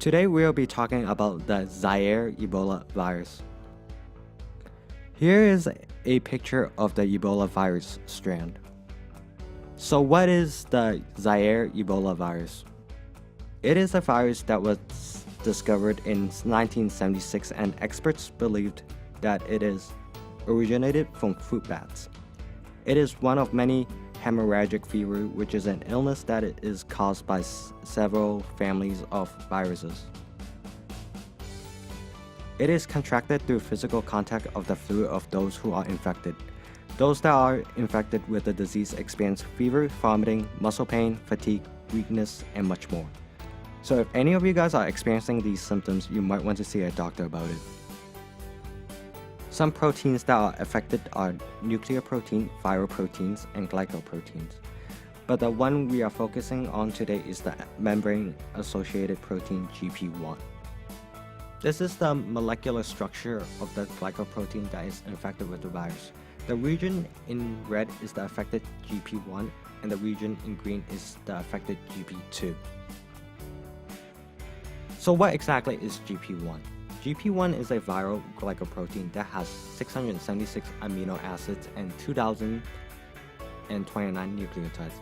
Today we'll be talking about the Zaire Ebola virus. Here is a picture of the Ebola virus strand. So what is the Zaire Ebola virus? It is a virus that was discovered in 1976 and experts believed that it is originated from fruit bats. It is one of many hemorrhagic fever, which is an illness that is caused by several families of viruses. It is contracted through physical contact of the fluid of those who are infected. Those that are infected with the disease experience fever, vomiting, muscle pain, fatigue, weakness, and much more. So if any of you guys are experiencing these symptoms, you might want to see a doctor about it. Some proteins that are affected are nuclear protein, viral proteins, and glycoproteins. But the one we are focusing on today is the membrane-associated protein GP1. This is the molecular structure of the glycoprotein that is infected with the virus. The region in red is the affected GP1, and the region in green is the affected GP2. So what exactly is GP1? GP1 is a viral glycoprotein that has 676 amino acids and 2,029 nucleotides.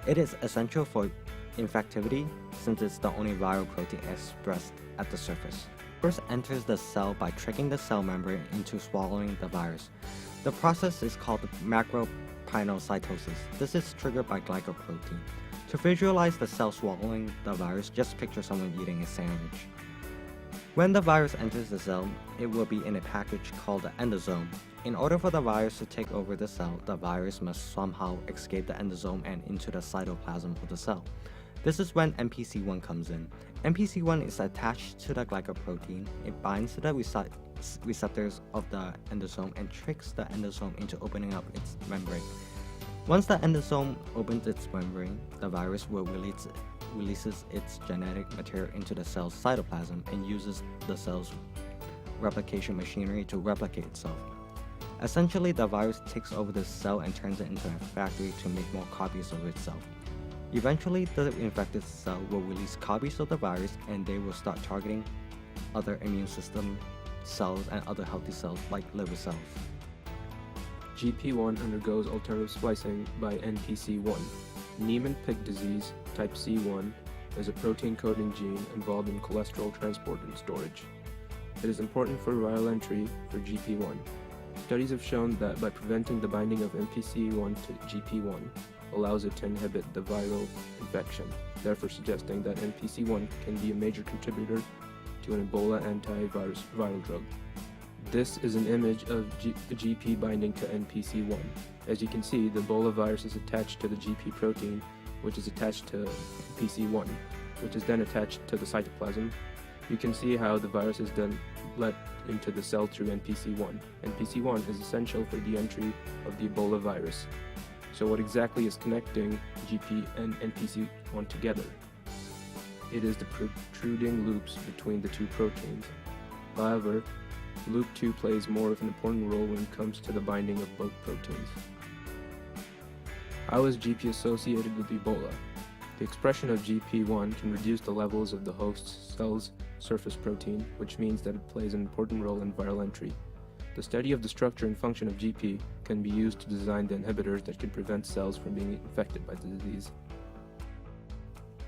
It is essential for infectivity since it's the only viral protein expressed at the surface. First enters the cell by tricking the cell membrane into swallowing the virus. The process is called macropinocytosis. This is triggered by glycoprotein. To visualize the cell swallowing the virus, just picture someone eating a sandwich. When the virus enters the cell, it will be in a package called the endosome. In order for the virus to take over the cell, the virus must somehow escape the endosome and into the cytoplasm of the cell. This is when MPC1 comes in. MPC1 is attached to the glycoprotein. It binds to the receptors of the endosome and tricks the endosome into opening up its membrane. Once the endosome opens its membrane, the virus will releases its genetic material into the cell's cytoplasm and uses the cell's replication machinery to replicate itself. Essentially, the virus takes over the cell and turns it into a factory to make more copies of itself. Eventually, the infected cell will release copies of the virus and they will start targeting other immune system cells and other healthy cells like liver cells. GP1 undergoes alternative splicing by NPC1. Niemann-Pick disease, type C1, is a protein-coding gene involved in cholesterol transport and storage. It is important for viral entry for GP1. Studies have shown that by preventing the binding of NPC1 to GP1 allows it to inhibit the viral infection, therefore suggesting that NPC1 can be a major contributor to an Ebola antivirus viral drug. This is an image of the GP binding to NPC1. As you can see, the Ebola virus is attached to the GP protein, which is attached to NPC1, which is then attached to the cytoplasm. You can see how the virus is then let into the cell through NPC1. NPC1 is essential for the entry of the Ebola virus. So what exactly is connecting GP and NPC1 together? It is the protruding loops between the two proteins. However, Loop 2 plays more of an important role when it comes to the binding of both proteins. How is GP associated with Ebola? The expression of GP1 can reduce the levels of the host cell's surface protein, which means that it plays an important role in viral entry. The study of the structure and function of GP can be used to design the inhibitors that can prevent cells from being infected by the disease.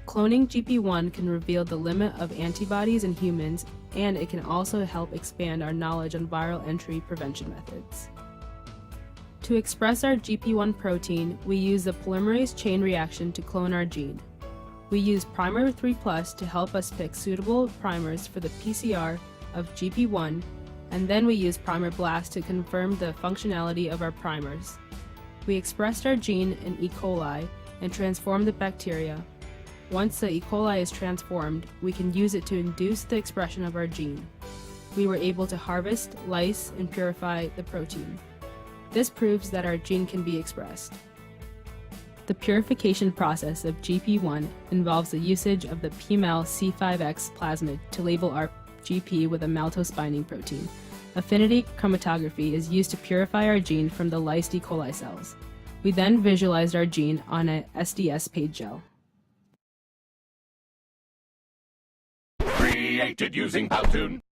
Cloning GP1 can reveal the limit of antibodies in humans, and it can also help expand our knowledge on viral entry prevention methods. To express our GP1 protein, we use the polymerase chain reaction to clone our gene. We use primer 3+ to help us pick suitable primers for the PCR of GP1, and then we use primer blast to confirm the functionality of our primers. We expressed our gene in E. coli and transformed the bacteria. Once the E. coli is transformed, we can use it to induce the expression of our gene. We were able to harvest, lyse, and purify the protein. This proves that our gene can be expressed. The purification process of GP1 involves the usage of the PMAL-C5X plasmid to label our GP with a maltose binding protein. Affinity chromatography is used to purify our gene from the lysed E. coli cells. We then visualized our gene on a SDS page gel. created using Powtoon.